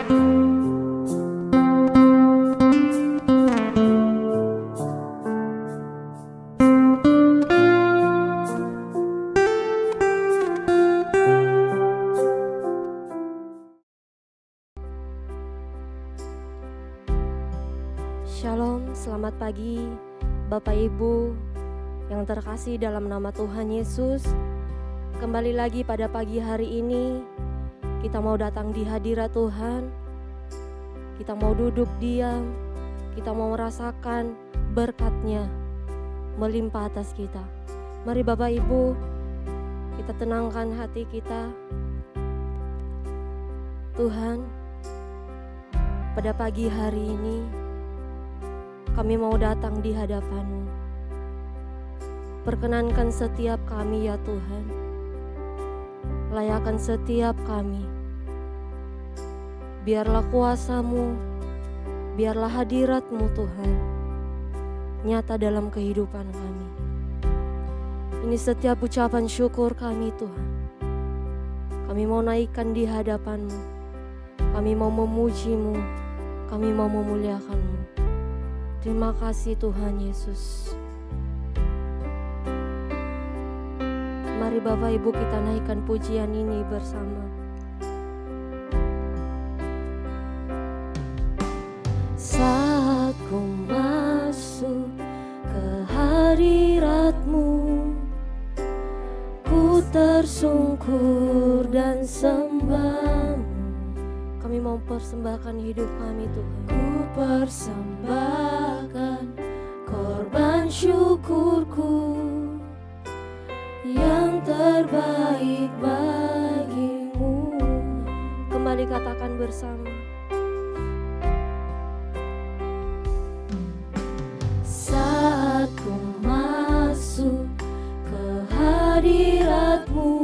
Shalom, selamat pagi Bapak Ibu yang terkasih dalam nama Tuhan Yesus. Kembali lagi pada pagi hari ini, kita mau datang di hadirat Tuhan. Kita mau duduk diam, kita mau merasakan berkat-Nya melimpah atas kita. Mari Bapak Ibu, kita tenangkan hati kita. Tuhan, pada pagi hari ini kami mau datang di hadapan-Mu. Perkenankan setiap kami ya Tuhan. Layakkan setiap kami. Biarlah kuasa-Mu, biarlah hadirat-Mu Tuhan nyata dalam kehidupan kami. Ini setiap ucapan syukur kami Tuhan. Kami mau naikkan di hadapan-Mu. Kami mau memuji-Mu. Kami mau memuliakan-Mu. Terima kasih Tuhan Yesus. Mari Bapak Ibu kita naikkan pujian ini bersama. Saat ku masuk ke hadirat-Mu, ku tersungkur dan sembah-Mu. Kami mau persembahkan hidup kami Tuhan. Ku persembahkan korban syukurku yang terbaik bagimu. Kembali katakan bersama. Saat ku masuk ke hadirat-Mu,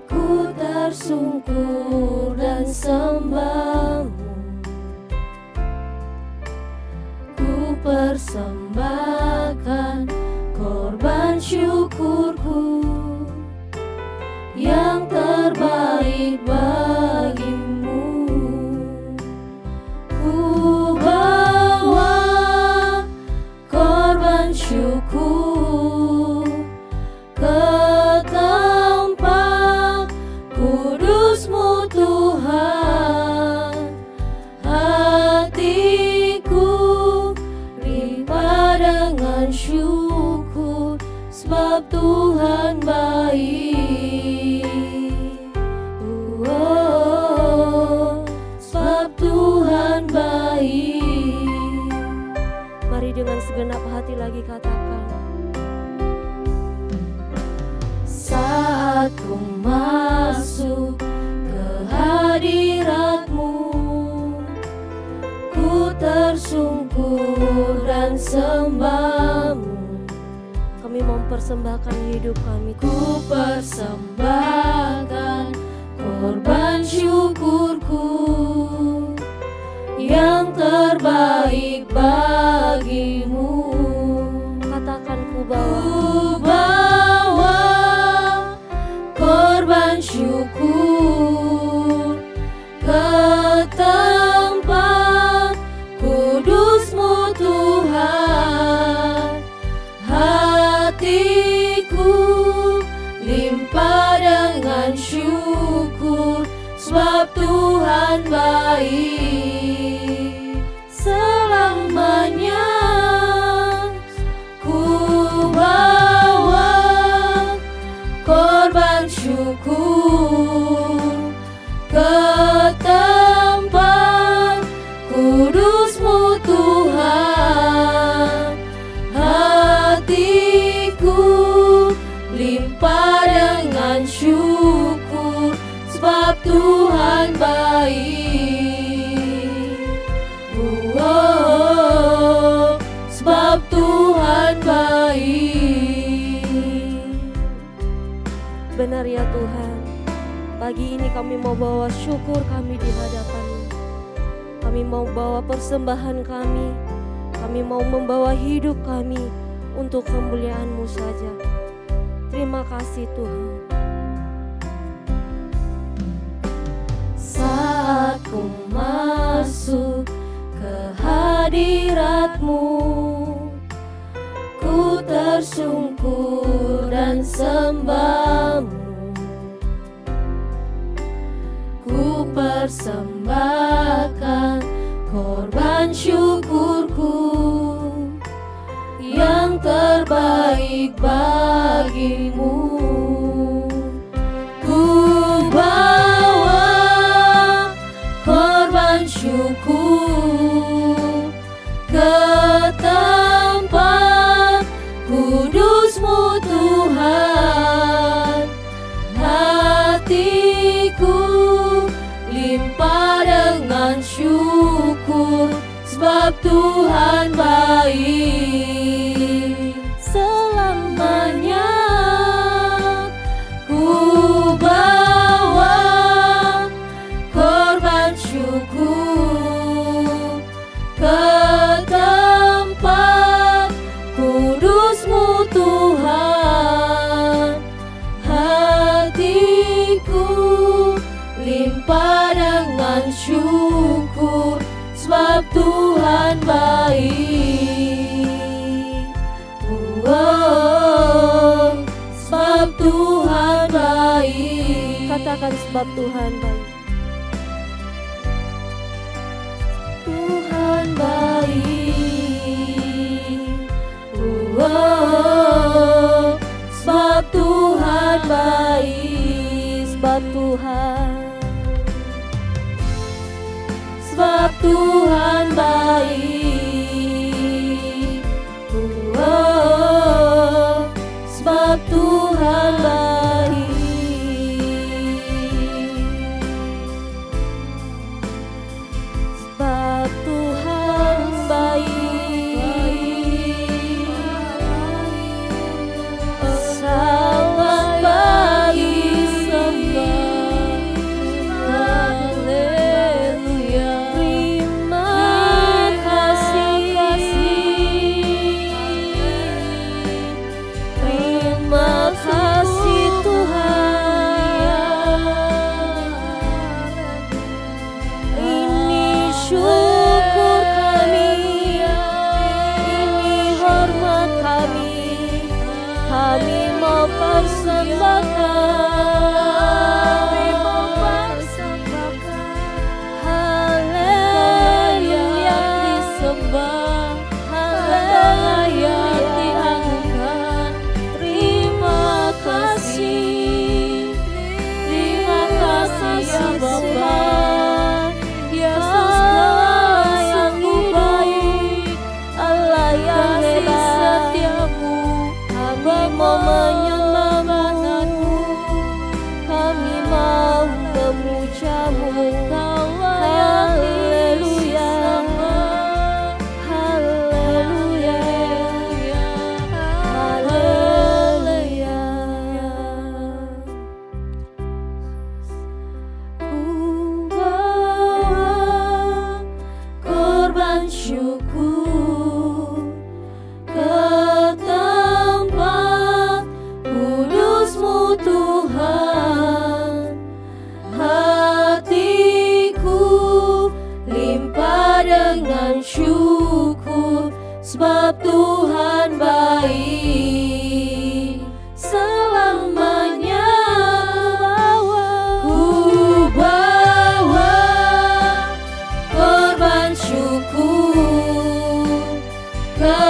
ku tersungkur dan sembah-Mu. Ku persembahkan korban syukurku yang terbaik bagimu. Ku bawa korban syukur ke tempat kudus-Mu Tuhan. Hatiku limpah dengan syukur, sebab Tuhan baik. Sebab Tuhan baik. Mari dengan segenap hati lagi katakan. Saat ku masuk ke hadirat-Mu, ku tersungkur dan sembah-Mu. Kami mempersembahkan hidup kami. Ku persembahkan korban syukurku yang terbaik bagimu. Katakan ku bawa korban syukur ke tempat kudus-Mu Tuhan. Hatiku limpah dengan syukur, sebab Tuhan baik. Selamanya ku bawa korban syukur ke tempat kudus-Mu Tuhan. Hatiku limpah dengan syukur, sebab Tuhan baik. Sebab Tuhan baik. Benar ya Tuhan, pagi ini kami mau bawa syukur kami di hadapan-Mu. Kami mau bawa persembahan kami. Kami mau membawa hidup kami untuk kemuliaan-Mu saja. Terima kasih Tuhan. Saat bersyukur dan sembah-Mu. Ku persembahkan korban syukurku yang terbaik bagi-Mu. Ku bawa korban syukur ke tempat kudus-Mu Tuhan. Hatiku limpah dengan syukur, sebab Tuhan baik selamanya. Ku bawa korban syukur ke tempat kudus-Mu Tuhan. Hatiku limpah dengan syukur, sebab Tuhan baik. Oh, sebab Tuhan baik. Katakan sebab Tuhan baik. Tuhan baik. Oh, sebab Tuhan baik. Sebab Tuhan baik. Oh, sebab Tuhan baik. Sebab Tuhan baik. Sangat baik, haleluya. Terima kasih Tuhan. Ini syukur kami, ini hormat kami. Kami mau persembahkan, haleluya disembah, haleluya diagungkan. Terima kasih ya Bapa, Yesus Allah yang baik, Allah yang hebat. Kami mau menyembah-Mu, kami mau memuja-Mu. Haleluya, haleluya, haleluya. Ku bawa korban syukur ke tempat kudus-Mu Tuhan. Hatiku limpah dengan syukur, sebab Tuhan baik selamanya. Ku bawa korban syukur ke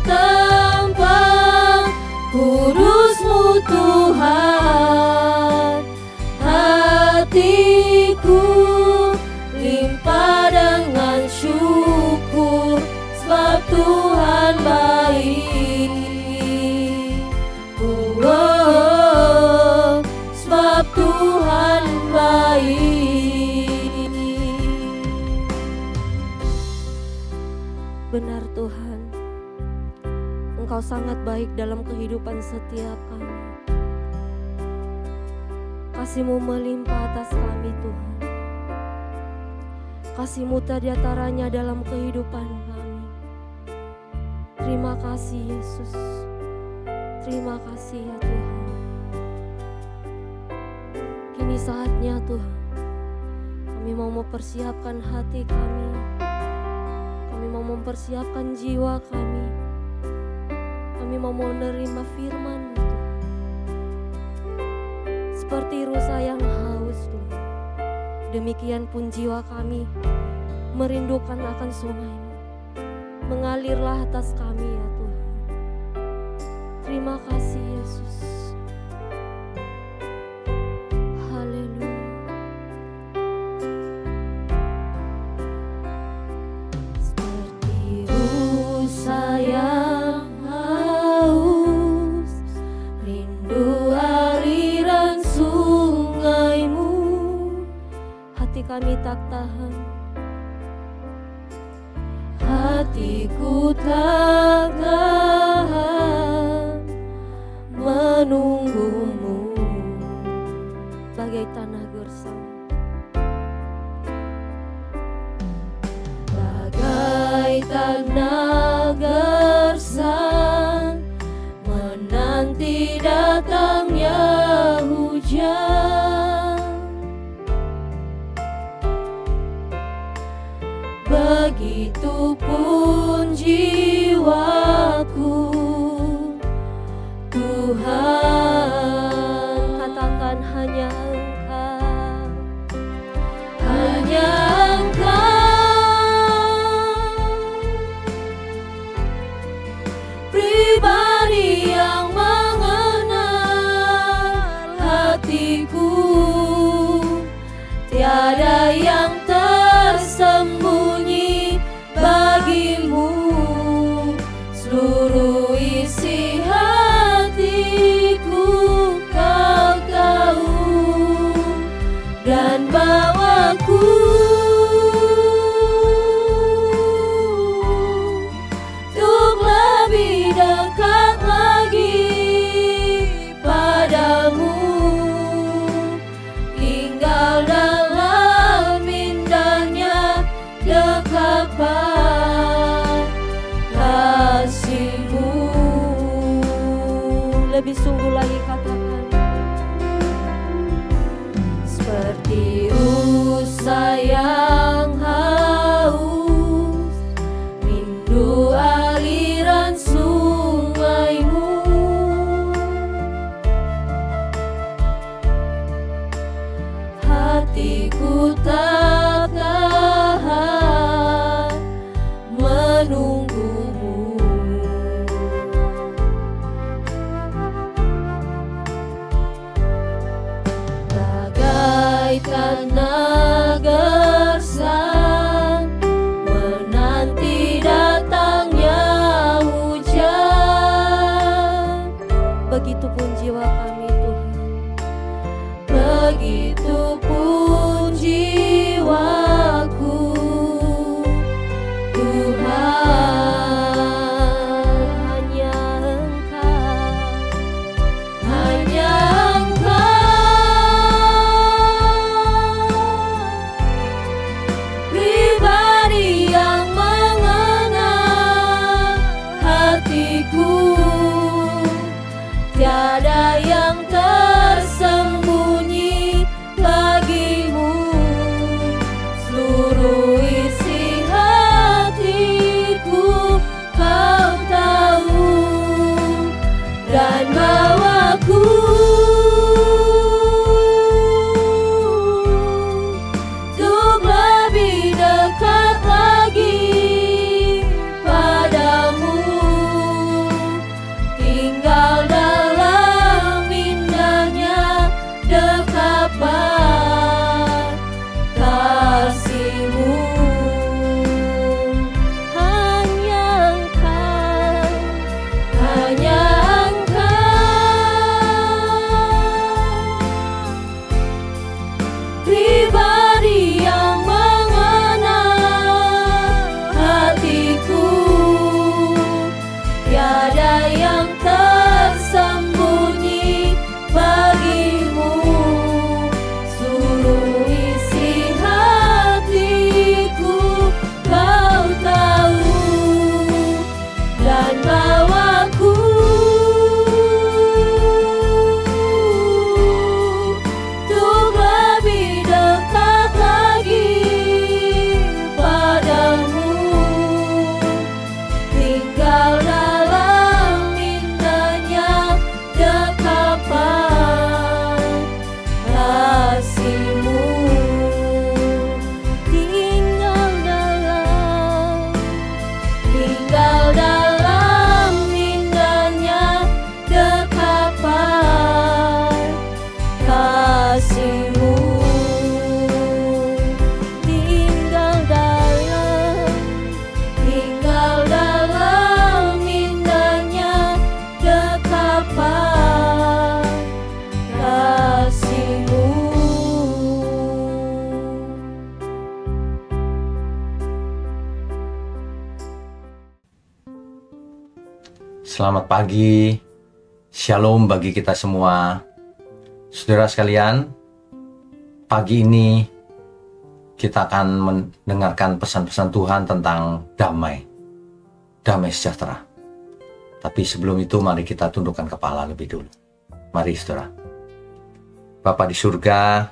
tempat kudus-Mu Tuhan. Hatiku limpah dengan syukur, sebab Tuhan baik. Oh, sebab Tuhan baik. Benar Tuhan, Engkau sangat baik dalam kehidupan setiap kami. Kasih-Mu melimpah atas kami Tuhan. Kasih-Mu tak diantaranya dalam kehidupan kami. Terima kasih Yesus. Terima kasih ya Tuhan. Kini saatnya Tuhan, kami mau mempersiapkan hati kami. Kami mau mempersiapkan jiwa kami Kami mau menerima firman-Mu Tuhan. Seperti rusa yang haus Tuhan, demikian pun jiwa kami merindukan akan sungai-Mu. Mengalirlah atas kami ya Tuhan. Terima kasih Yesus. Haleluya. Seperti rusa yang haus, rindu aliran sungai-Mu. Hati kami tak tahan, hatiku tak tahan menunggu-Mu bagai tanah gersang, bagai tanah gersang menanti datangnya hujan. Begitupun jiwaku Tuhan, katakan hanya Engkau, hanya Engkau, pribadi yang mengenal hatiku, tiada yang tersembunyi bagi-Mu. Seluruh isi hatiku Kau tahu, dan bawaku untuk lebih dekat lagi padamu, tinggal dalam indahnya dekapan kasih-Mu. Lebih sungguh lagi katakan, seperti rusa yang haus, rindu aliran sungai-Mu. Hatiku tak tahan menunggu-Mu. Selamat pagi, shalom bagi kita semua. Saudara sekalian, pagi ini kita akan mendengarkan pesan-pesan Tuhan tentang damai sejahtera. Tapi sebelum itu mari kita tundukkan kepala lebih dulu. Mari saudara. Bapa di surga,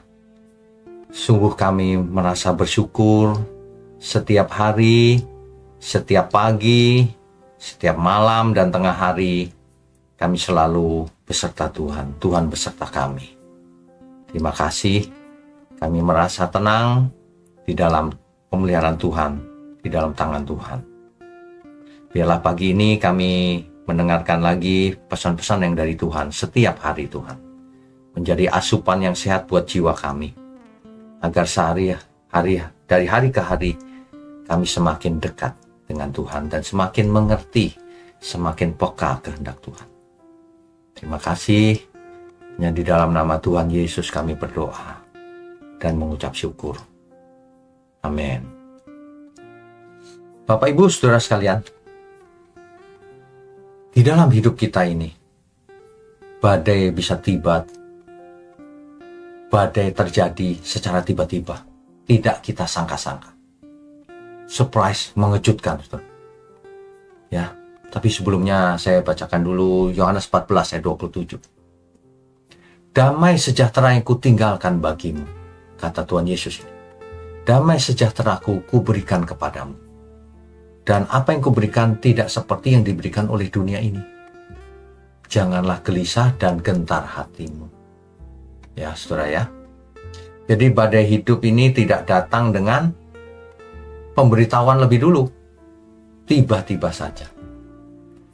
sungguh kami merasa bersyukur setiap hari, setiap pagi, setiap malam dan tengah hari, kami selalu beserta Tuhan. Tuhan beserta kami. Terima kasih, kami merasa tenang di dalam pemeliharaan Tuhan, di dalam tangan Tuhan. Biarlah pagi ini kami mendengarkan lagi pesan-pesan yang dari Tuhan setiap hari Tuhan. Menjadi asupan yang sehat buat jiwa kami. Agar dari hari ke hari kami semakin dekat dengan Tuhan dan semakin mengerti, semakin peka kehendak Tuhan. Terima kasih. Hanya di dalam nama Tuhan Yesus kami berdoa dan mengucap syukur. Amin. Bapak Ibu Saudara sekalian, di dalam hidup kita ini, badai bisa tiba, badai terjadi secara tiba-tiba, tidak kita sangka-sangka. Surprise, mengejutkan. Ya, tapi sebelumnya saya bacakan dulu Yohanes 14 ayat 27. Damai sejahtera yang kutinggalkan bagimu, kata Tuhan Yesus ini. Damai sejahteraku kuberikan kepadamu. Dan apa yang kuberikan tidak seperti yang diberikan oleh dunia ini. Janganlah gelisah dan gentar hatimu. Ya, saudara ya. Jadi badai hidup ini tidak datang dengan pemberitahuan lebih dulu. Tiba-tiba saja.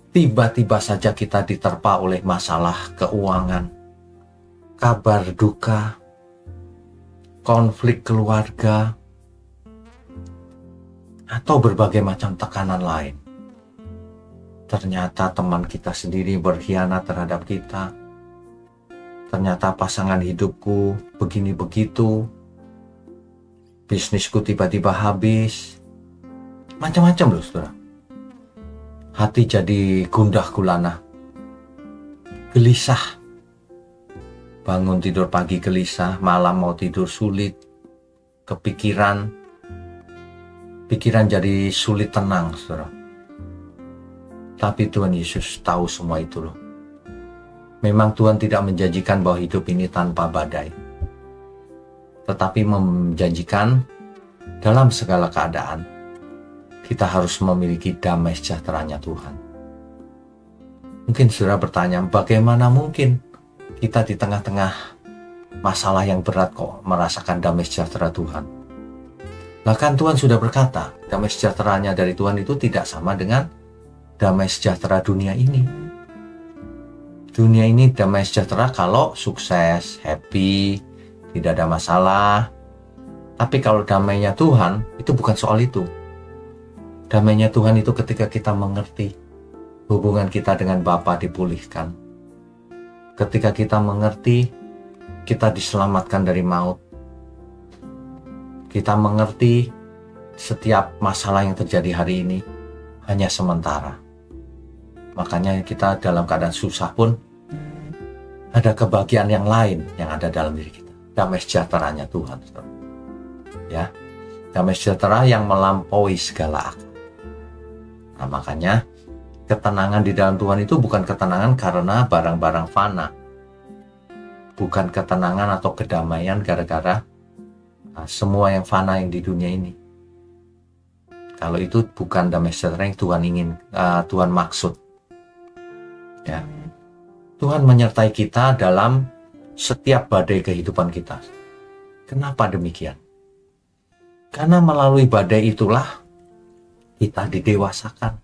Tiba-tiba saja kita diterpa oleh masalah keuangan, kabar duka, konflik keluarga, atau berbagai macam tekanan lain. Ternyata teman kita sendiri berkhianat terhadap kita. Ternyata pasangan hidupku begini begitu. Bisnisku tiba-tiba habis. Macam-macam loh saudara. Hati jadi gundah gulana. Gelisah. Bangun tidur pagi gelisah, malam mau tidur sulit. Pikiran jadi sulit tenang saudara. Tapi Tuhan Yesus tahu semua itu loh. Memang Tuhan tidak menjanjikan bahwa hidup ini tanpa badai. Tetapi menjanjikan dalam segala keadaan kita harus memiliki damai sejahteranya Tuhan. Mungkin saudara bertanya, bagaimana mungkin kita di tengah-tengah masalah yang berat kok merasakan damai sejahtera Tuhan? Bahkan Tuhan sudah berkata, damai sejahteranya dari Tuhan itu tidak sama dengan damai sejahtera dunia ini. Dunia ini damai sejahtera kalau sukses, happy, tidak ada masalah. Tapi kalau damainya Tuhan, itu bukan soal itu. Damainya Tuhan itu ketika kita mengerti hubungan kita dengan Bapa dipulihkan. Ketika kita mengerti, kita diselamatkan dari maut. Kita mengerti setiap masalah yang terjadi hari ini hanya sementara. Makanya kita dalam keadaan susah pun ada kebahagiaan yang lain yang ada dalam diri kita. Damai sejahteranya Tuhan. Ya, damai sejahtera yang melampaui segala akal. Nah, makanya ketenangan di dalam Tuhan itu bukan ketenangan karena barang-barang fana. Bukan ketenangan atau kedamaian gara-gara semua yang fana yang di dunia ini. Kalau itu bukan damai sejahtera yang Tuhan maksud. Ya. Tuhan menyertai kita dalam setiap badai kehidupan kita. Kenapa demikian? Karena melalui badai itulah kita didewasakan.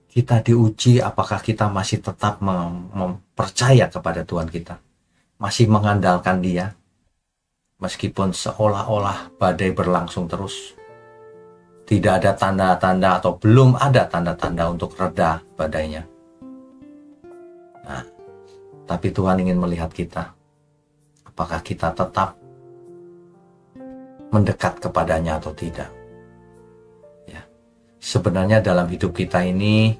Kita diuji apakah kita masih tetap mempercaya kepada Tuhan kita. Masih mengandalkan Dia. Meskipun seolah-olah badai berlangsung terus. Tidak ada tanda-tanda atau belum ada tanda-tanda untuk reda badainya. Nah, tapi Tuhan ingin melihat kita. Apakah kita tetap mendekat kepadanya atau tidak. Ya. Sebenarnya dalam hidup kita ini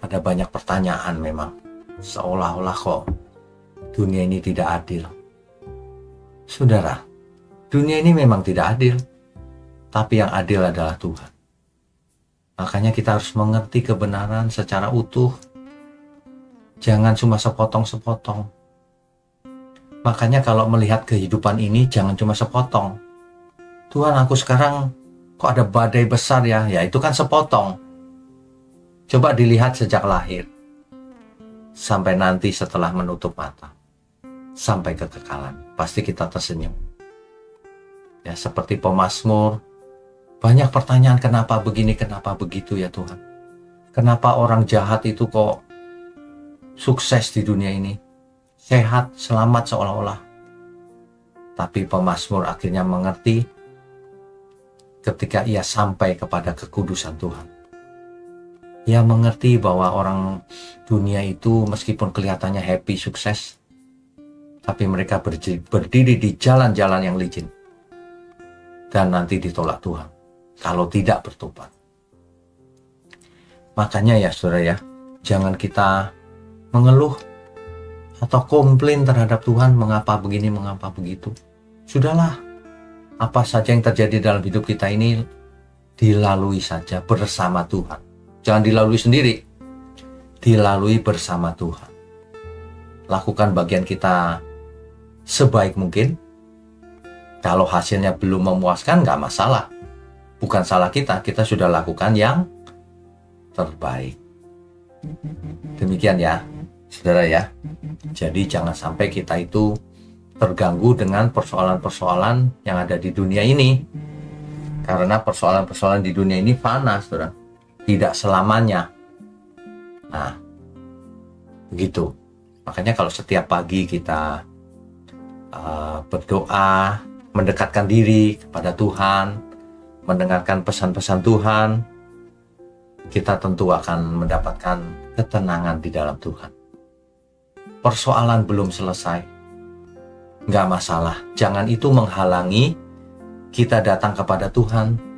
Ada banyak pertanyaan memang. Seolah-olah kok dunia ini tidak adil. Saudara, dunia ini memang tidak adil. Tapi yang adil adalah Tuhan. Makanya kita harus mengerti kebenaran secara utuh. Jangan cuma sepotong-sepotong. Makanya kalau melihat kehidupan ini jangan cuma sepotong. Tuhan, aku sekarang kok ada badai besar ya? Ya itu kan sepotong. Coba dilihat sejak lahir. Sampai nanti setelah menutup mata. Sampai kekekalan. Pasti kita tersenyum. Ya seperti pemazmur. Banyak pertanyaan kenapa begini, kenapa begitu ya Tuhan. Kenapa orang jahat itu kok sukses di dunia ini. Sehat, selamat seolah-olah. Tapi pemazmur akhirnya mengerti ketika ia sampai kepada kekudusan Tuhan. Ia mengerti bahwa orang dunia itu meskipun kelihatannya happy, sukses, tapi mereka berdiri di jalan-jalan yang licin. Dan nanti ditolak Tuhan kalau tidak bertobat. Makanya ya saudara ya, jangan kita mengeluh atau komplain terhadap Tuhan, mengapa begini, mengapa begitu. Sudahlah, apa saja yang terjadi dalam hidup kita ini dilalui saja bersama Tuhan. Jangan dilalui sendiri, dilalui bersama Tuhan. Lakukan bagian kita sebaik mungkin. Kalau hasilnya belum memuaskan, nggak masalah. Bukan salah kita, kita sudah lakukan yang terbaik. Demikian ya, saudara ya. Jadi jangan sampai kita itu terganggu dengan persoalan-persoalan yang ada di dunia ini. Karena persoalan-persoalan di dunia ini fana, saudara. Tidak selamanya. Nah, begitu. Makanya kalau setiap pagi kita berdoa, mendekatkan diri kepada Tuhan, mendengarkan pesan-pesan Tuhan, kita tentu akan mendapatkan ketenangan di dalam Tuhan. Persoalan belum selesai, nggak masalah. Jangan itu menghalangi kita datang kepada Tuhan.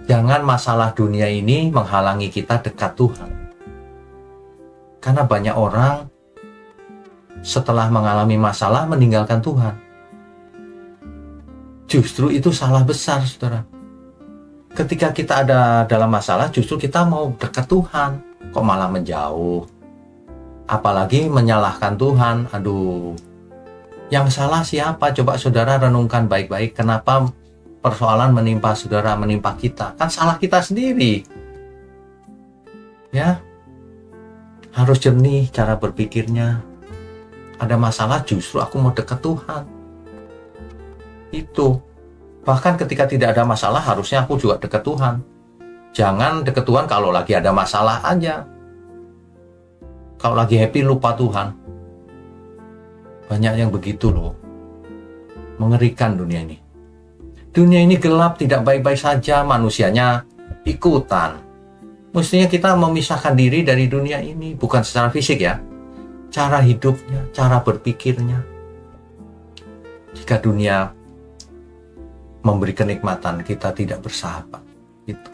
Jangan masalah dunia ini menghalangi kita dekat Tuhan. Karena banyak orang setelah mengalami masalah meninggalkan Tuhan. Justru itu salah besar, saudara. Ketika kita ada dalam masalah, justru kita mau dekat Tuhan, kok malah menjauh. Apalagi menyalahkan Tuhan. Aduh, yang salah siapa? Coba saudara renungkan baik-baik. Kenapa persoalan menimpa saudara, menimpa kita? Kan salah kita sendiri. Ya, harus jernih cara berpikirnya. Ada masalah, justru aku mau dekat Tuhan. Itu. Bahkan ketika tidak ada masalah, harusnya aku juga dekat Tuhan. Jangan dekat Tuhan kalau lagi ada masalah aja. Kalau lagi happy lupa Tuhan. Banyak yang begitu loh. Mengerikan dunia ini. Dunia ini gelap, tidak baik-baik saja, manusianya ikutan. Mestinya kita memisahkan diri dari dunia ini, bukan secara fisik ya. Cara hidupnya, cara berpikirnya. Jika dunia memberi kenikmatan, kita tidak bersahabat.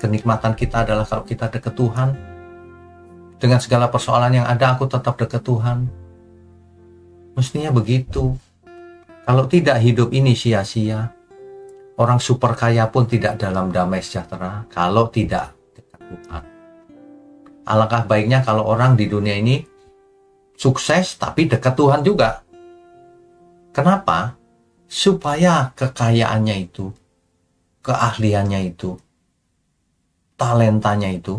Kenikmatan kita adalah kalau kita dekat Tuhan. Dengan segala persoalan yang ada, aku tetap dekat Tuhan. Mestinya begitu. Kalau tidak, hidup ini sia-sia. Orang super kaya pun tidak dalam damai sejahtera kalau tidak dekat Tuhan. Alangkah baiknya kalau orang di dunia ini sukses tapi dekat Tuhan juga. Kenapa? Supaya kekayaannya itu, keahliannya itu, talentanya itu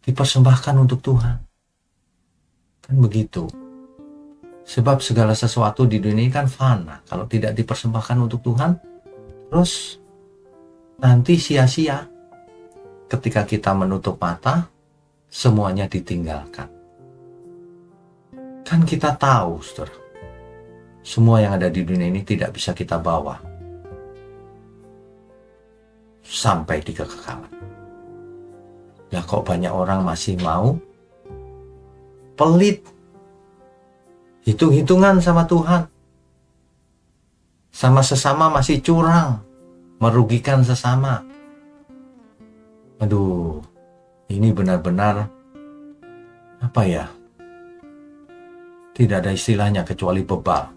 dipersembahkan untuk Tuhan. Kan begitu. Sebab segala sesuatu di dunia ini kan fana. Kalau tidak dipersembahkan untuk Tuhan, terus nanti sia-sia. Ketika kita menutup mata, semuanya ditinggalkan. Kan kita tahu, saudara, semua yang ada di dunia ini tidak bisa kita bawa sampai di kekekalan. Ya kok banyak orang masih mau pelit, hitung-hitungan sama Tuhan, sama sesama masih curang, merugikan sesama. Aduh, ini benar-benar apa ya, tidak ada istilahnya kecuali bebal.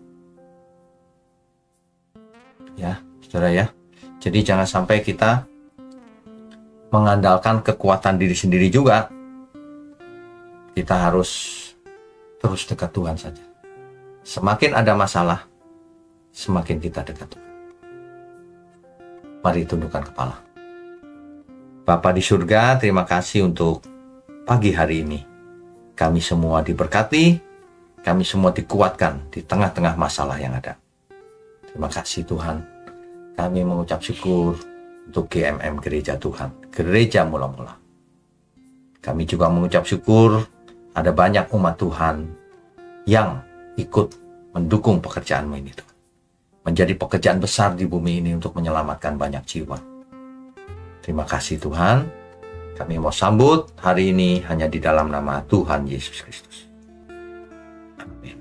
Ya, saudara ya. Jadi jangan sampai kita mengandalkan kekuatan diri sendiri juga. Kita harus terus dekat Tuhan saja. Semakin ada masalah, semakin kita dekat Tuhan. Mari tundukkan kepala. Bapa di surga, terima kasih untuk pagi hari ini. Kami semua diberkati, kami semua dikuatkan di tengah-tengah masalah yang ada. Terima kasih Tuhan. Kami mengucap syukur untuk GMM Gereja Tuhan, Gereja Mula-Mula. Kami juga mengucap syukur ada banyak umat Tuhan yang ikut mendukung pekerjaan-Mu ini Tuhan. Menjadi pekerjaan besar di bumi ini untuk menyelamatkan banyak jiwa. Terima kasih Tuhan. Kami mau sambut hari ini hanya di dalam nama Tuhan Yesus Kristus. Amin.